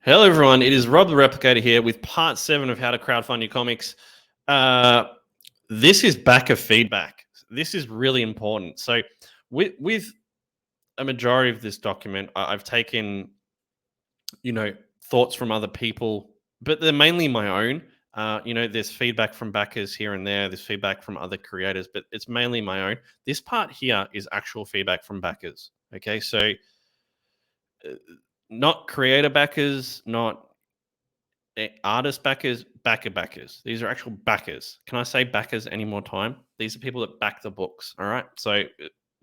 Hello, everyone. It is Rob the Replicator here with part 7 of how to crowdfund your comics. This is backer feedback. This is really important. So, with a majority of this document, I've taken, thoughts from other people, but they're mainly my own. There's feedback from backers here and there. There's feedback from other creators, but it's mainly my own. This part here is actual feedback from backers. Okay, so not creator backers, not artist backers, backers. These are actual backers. Can I say backers any more time? These are people that back the books. All right. So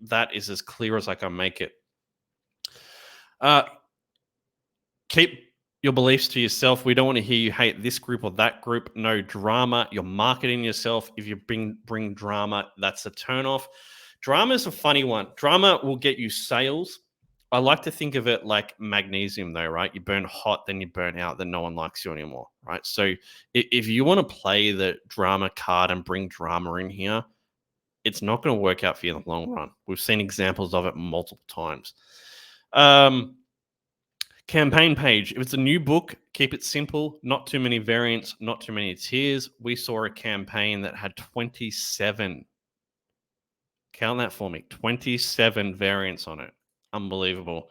that is as clear as I can make it. Keep your beliefs to yourself. We don't want to hear you hate this group or that group. No drama. You're marketing yourself. If you bring drama, that's a turnoff. Drama is a funny one. Drama will get you sales. I like to think of it like magnesium, though, right? You burn hot, then you burn out, then no one likes you anymore, right? So if you want to play the drama card and bring drama in here, it's not going to work out for you in the long run. We've seen examples of it multiple times. Campaign page. If it's a new book, keep it simple. Not too many variants, not too many tiers. We saw a campaign that had 27. Count that for me. 27 variants on it. Unbelievable.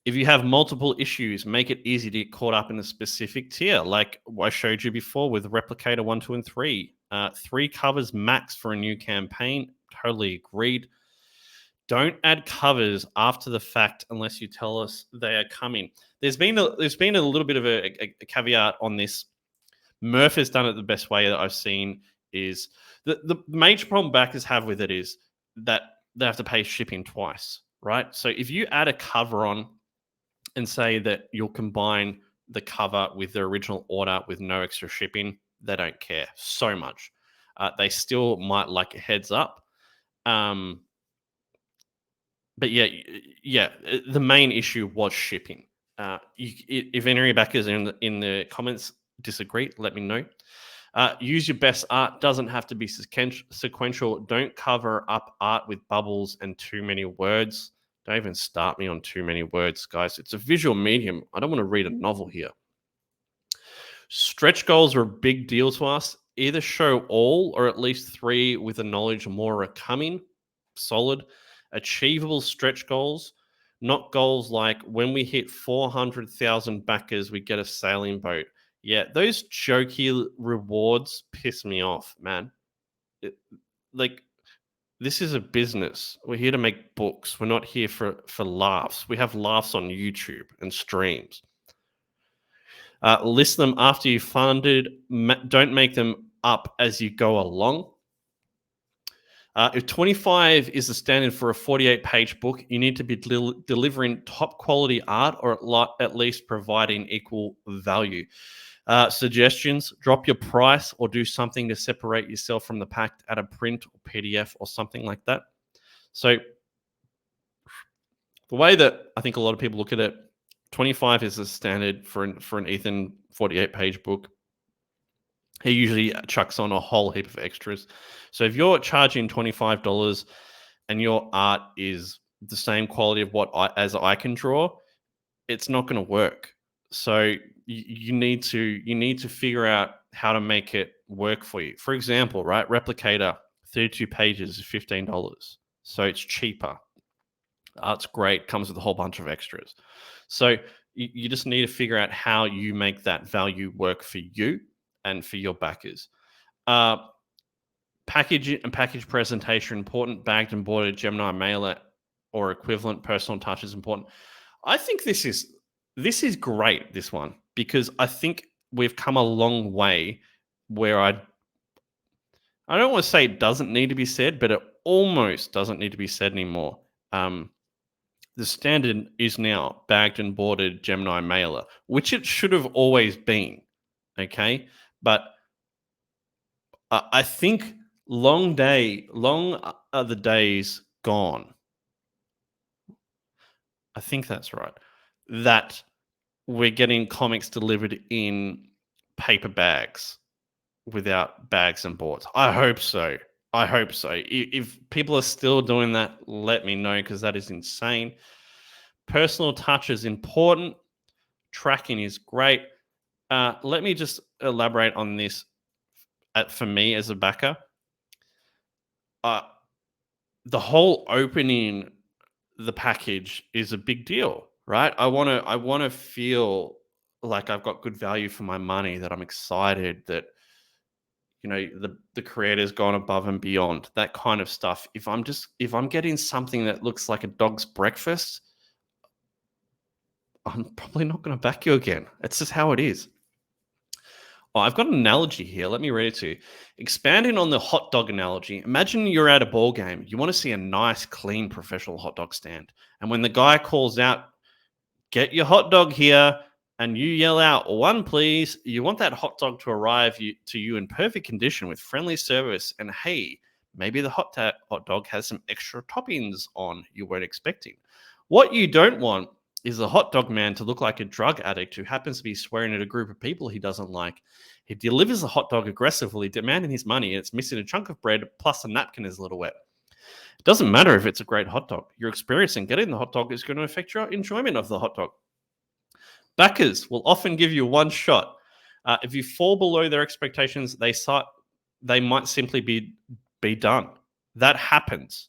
If you have multiple issues, make it easy to get caught up in a specific tier, like I showed you before with Replicator 1, 2, and 3. 3 covers max for a new campaign. Totally agreed. Don't add covers after the fact unless you tell us they are coming. There's been a little bit of a caveat on this. Murph has done it the best way that I've seen. Is the major problem backers have with it is that they have to pay shipping twice, right? So if you add a cover on and say that you'll combine the cover with the original order with no extra shipping, they don't care so much. They still might like a heads up. But yeah, the main issue was shipping. If any of your backers in the comments disagree, let me know. Use your best art. Doesn't have to be sequential. Don't cover up art with bubbles and too many words. Don't even start me on too many words, guys. It's a visual medium. I don't want to read a novel here. Stretch goals are a big deal to us. Either show all or at least 3 with the knowledge more are coming. Solid. Achievable stretch goals, not goals like when we hit 400,000 backers, we get a sailing boat. Yeah, those jokey rewards piss me off, man. This is a business. We're here to make books. We're not here for laughs. We have laughs on YouTube and streams. List them after you funded. Don't make them up as you go along. If 25 is the standard for a 48-page book, you need to be delivering top quality art or at least providing equal value. Suggestions, drop your price or do something to separate yourself from the pack at a print or PDF or something like that. So the way that I think a lot of people look at it, 25 is the standard for an Ethan 48-page book. He usually chucks on a whole heap of extras. So if you're charging $25 and your art is the same quality of as I can draw, it's not going to work. So you need to figure out how to make it work for you. For example, right, Replicator, 32 pages is $15. So it's cheaper. Art's great, comes with a whole bunch of extras. So you just need to figure out how you make that value work for you and for your backers. Package and package presentation important. Bagged and boarded Gemini mailer or equivalent personal touch is important. I think this is great, this one, because I think we've come a long way where I don't want to say it doesn't need to be said, but it almost doesn't need to be said anymore. The standard is now bagged and boarded Gemini mailer, which it should have always been. Okay. But I think long are the days gone. I think that's right. That we're getting comics delivered in paper bags without bags and boards. I hope so. If people are still doing that, let me know, because that is insane. Personal touch is important. Tracking is great. Let me just elaborate on this. For me as a backer, uh, the whole opening the package is a big deal, right? I want to feel like I've got good value for my money, that I'm excited, that the creator's gone above and beyond, that kind of stuff. If I'm getting something that looks like a dog's breakfast, I'm probably not going to back you again. It's just how it is. Oh, I've got an analogy here. Let me read it to you. Expanding on the hot dog analogy, imagine you're at a ball game. You want to see a nice, clean, professional hot dog stand. And when the guy calls out, "Get your hot dog here," and you yell out, "One, please," you want that hot dog to arrive to you in perfect condition with friendly service. And hey, maybe the hot dog has some extra toppings on you weren't expecting. What you don't want is the hot dog man to look like a drug addict who happens to be swearing at a group of people he doesn't like. He delivers the hot dog aggressively, demanding his money, and it's missing a chunk of bread plus the napkin is a little wet. It doesn't matter if it's a great hot dog. Your experience in getting the hot dog is going to affect your enjoyment of the hot dog. Backers will often give you one shot. If you fall below their expectations, they might simply be done. That happens.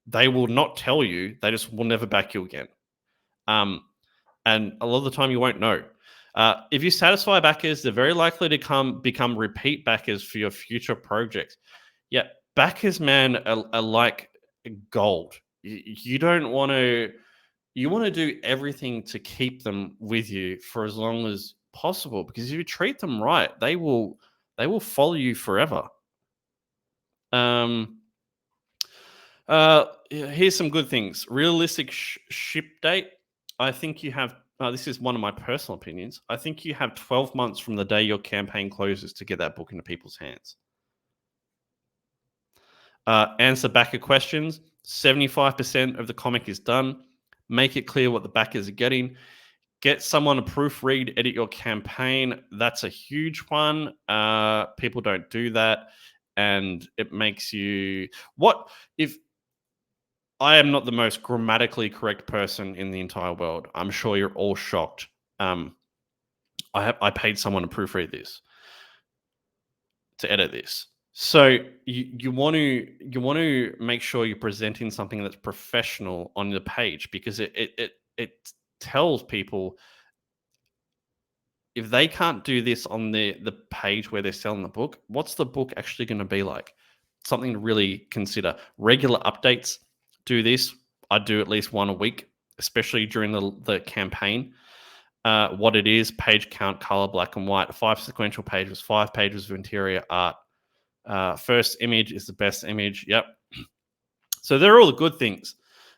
They will not tell you. They just will never back you again. And a lot of the time you won't know. If you satisfy backers, they're very likely to become repeat backers for your future projects. Yeah, backers, man, are like gold. You don't want to. You want to do everything to keep them with you for as long as possible, because if you treat them right, they will follow you forever. Um, Here's some good things. Realistic ship date. I think you have. This is one of my personal opinions. I think you have 12 months from the day your campaign closes to get that book into people's hands. Answer backer questions. 75% of the comic is done. Make it clear what the backers are getting. Get someone to proofread, edit your campaign. That's a huge one. People don't do that. And it makes you... What if... I am not the most grammatically correct person in the entire world. I'm sure you're all shocked. I paid someone to proofread this, to edit this. So you want to make sure you're presenting something that's professional on the page, because it tells people, if they can't do this on the page where they're selling the book, what's the book actually going to be like? Something to really consider. Regular updates. Do this. I do at least one a week, especially during the campaign. What it is: page count, color, black and white, 5 sequential pages, 5 pages of interior art. First image is the best image. Yep. So they're all the good things.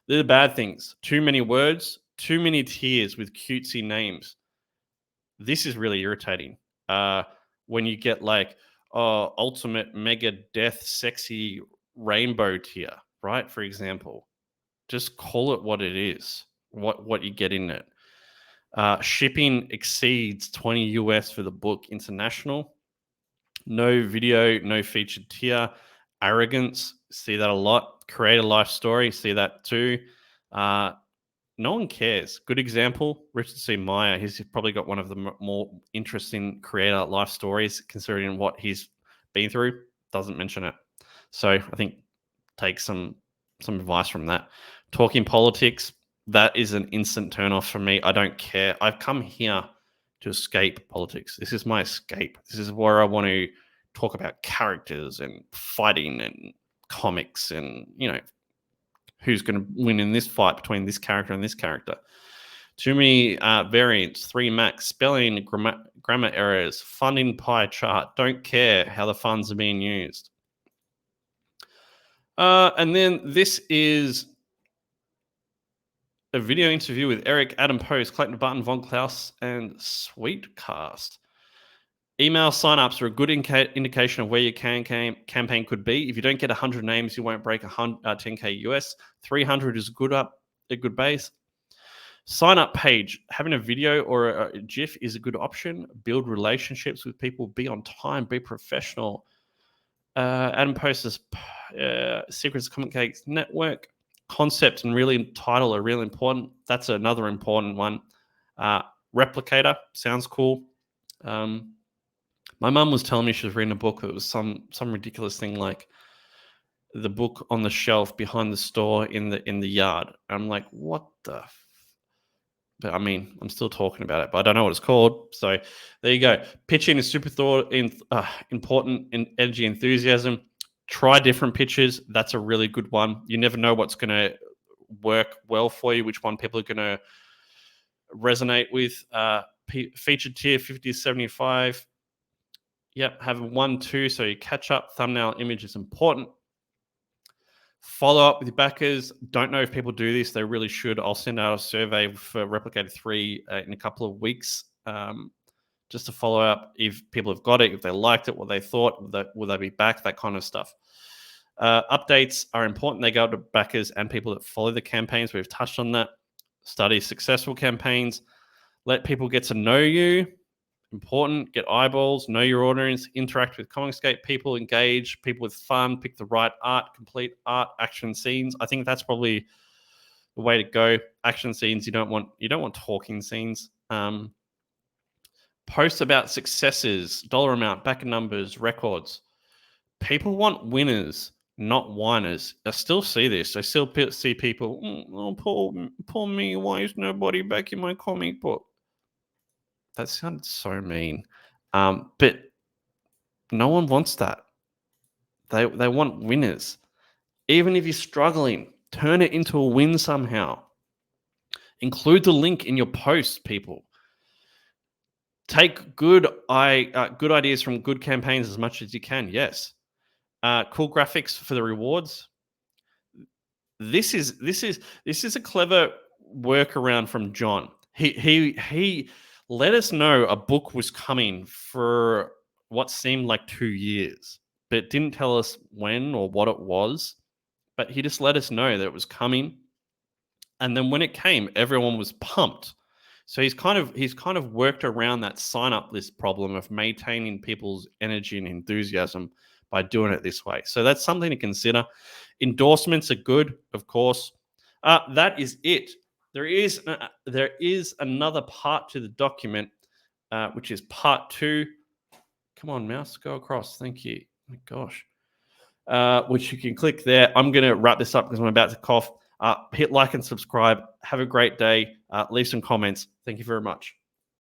They're the bad things. Too many words, too many tiers with cutesy names. This is really irritating. When you get like, ultimate mega death sexy rainbow tier, right? For example, just call it what it is. What you get in it. Shipping exceeds 20 US for the book international. No video, no featured tier. Arrogance, see that a lot. Create a life story, see that too. No one cares. Good example, Richard C. Meyer. He's probably got one of the more interesting creator life stories, considering what he's been through. Doesn't mention it. So I think take some advice from that. Talking politics, that is an instant turn off for me. I don't care. I've come here to escape politics. This is my escape. This is where I want to talk about characters and fighting and comics and, who's going to win in this fight between this character and this character. Too many variants, 3 max, spelling, grammar errors, funding pie chart. Don't care how the funds are being used. And then this is a video interview with Eric, Adam Post, Clayton Barton, Von Klaus, and Sweetcast. Email signups are a good indication of where your campaign could be. If you don't get 100 names, you won't break 10K US. 300 is a good base. Sign up page. Having a video or a GIF is a good option. Build relationships with people. Be on time. Be professional. Adam Post's Secrets of Comic Cakes Network. Concept and title are really important. That's another important one. Replicator sounds cool. My mum was telling me she was reading a book that was some ridiculous thing like the book on the shelf behind the store in the yard. I'm like, what the? But I mean, I'm still talking about it, but I don't know what it's called. So there you go. Pitching is super important in energy enthusiasm. Try different pitches. That's a really good one. You never know what's going to work well for you, which one people are going to resonate with. Featured tier 50 to 75. Yep, have 1, 2, so you catch up. Thumbnail image is important. Follow up with your backers. Don't know if people do this. They really should. I'll send out a survey for Replicator 3 in a couple of weeks just to follow up if people have got it, if they liked it, what they thought, will they be back, that kind of stuff. Updates are important. They go to backers and people that follow the campaigns. We've touched on that. Study successful campaigns. Let people get to know you. Important. Get eyeballs. Know your audience. Interact with Comicsgate people. Engage people with fun. Pick the right art. Complete art. Action scenes. I think that's probably the way to go. Action scenes. You don't want talking scenes. Post about successes. Dollar amount. Backer numbers. Records. People want winners, not whiners. I still see this. I still see people, oh, poor me, why is nobody backing my comic book? That sounded so mean. But no one wants that. They want winners. Even if you're struggling, turn it into a win somehow. Include the link in your post, people. Take good ideas from good campaigns as much as you can, yes. Cool graphics for the rewards. This is a clever workaround from John. He let us know a book was coming for what seemed like 2 years, but didn't tell us when or what it was. But he just let us know that it was coming, and then when it came, everyone was pumped. So he's kind of worked around that sign up list problem of maintaining people's energy and enthusiasm by doing it this way. So that's something to consider. Endorsements are good, of course. That is it. There is another part to the document, which is part 2. Come on, mouse, go across. Thank you. Oh my gosh. Which you can click there. I'm going to wrap this up because I'm about to cough. Hit like and subscribe. Have a great day. Leave some comments. Thank you very much.